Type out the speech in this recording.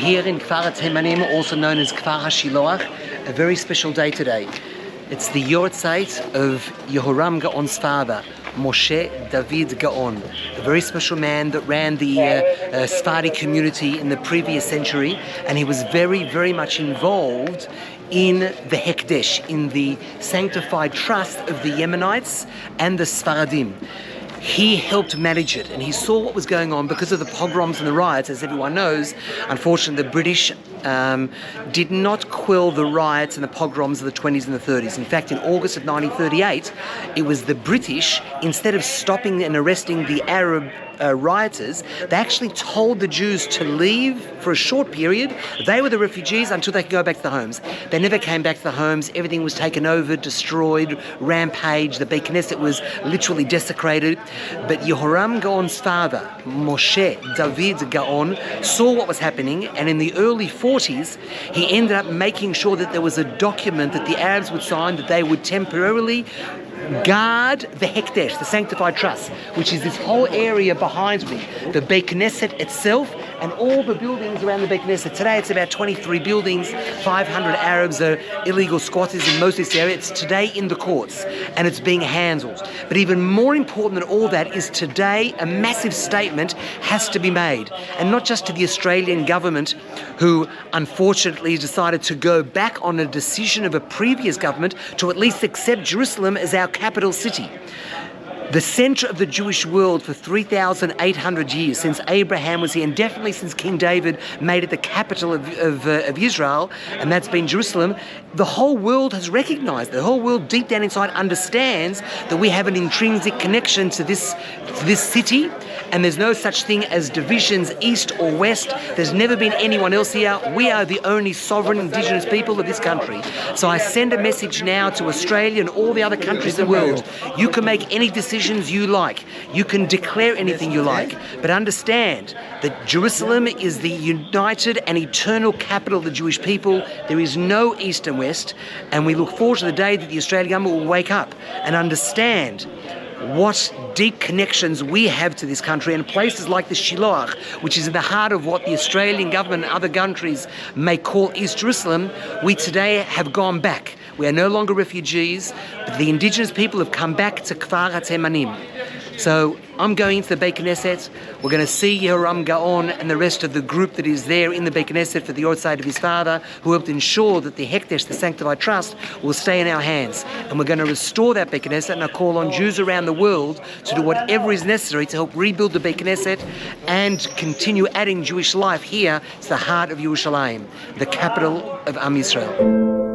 here in Kfar Shiloach, also known as Kfar Shiloach, a very special day today. It's the Yortzeit of Yehoram Gaon's father, Moshe David Gaon, a very special man that ran the Sephardi community in the previous century, and he was very, very much involved in the Hekdesh, in the sanctified trust of the Yemenites and the Sfaradim. He helped manage it, and he saw what was going on because of the pogroms and the riots. As everyone knows, unfortunately, the British did not quell the riots and the pogroms of the 20s and the 30s. In fact, in August of 1938, it was the British, instead of stopping and arresting the Arab rioters, they actually told the Jews to leave for a short period. They were the refugees until they could go back to the homes. They never came back to the homes. Everything was taken over, destroyed, rampaged. The Beit Knesset was literally desecrated. But Yehoram Gaon's father, Moshe David Gaon, saw what was happening, and in the early 40s, he ended up making sure that there was a document that the Arabs would sign that they would temporarily guard the Hekdesh, the sanctified trust, which is this whole area behind me, the Beit Knesset itself and all the buildings around the Beit Knesset. Today it's about 23 buildings, 500 Arabs are illegal squatters in most of this area. It's today in the courts and it's being handled. But even more important than all that is today a massive statement has to be made, and not just to the Australian government, who unfortunately decided to go back on a decision of a previous government to at least accept Jerusalem as our capital city. The center of the Jewish world for 3,800 years, since Abraham was here, and definitely since King David made it the capital of Israel, and that's been Jerusalem. The whole world has recognized, the whole world deep down inside understands that we have an intrinsic connection to this city, and there's no such thing as divisions east or west. There's never been anyone else here. We are the only sovereign indigenous people of this country. So I send a message now to Australia and all the other countries in the world. You can make any decisions you like. You can declare anything you like. But understand that Jerusalem is the united and eternal capital of the Jewish people. There is no east and west. And we look forward to the day that the Australian government will wake up and understand what deep connections we have to this country, and places like the Shiloach, which is in the heart of what the Australian government and other countries may call East Jerusalem. We today have gone back. We are no longer refugees, but the indigenous people have come back to Kfar Shiloach. So I'm going into the Beit Knesset. We're going to see Yehoram Gaon and the rest of the group that is there in the Beit Knesset for the Yortzeit of his father, who helped ensure that the Hekdesh, the sanctified trust, will stay in our hands. And we're going to restore that Beit Knesset, and I call on Jews around the world to do whatever is necessary to help rebuild the Beit Knesset and continue adding Jewish life here to the heart of Yerushalayim, the capital of Am Yisrael.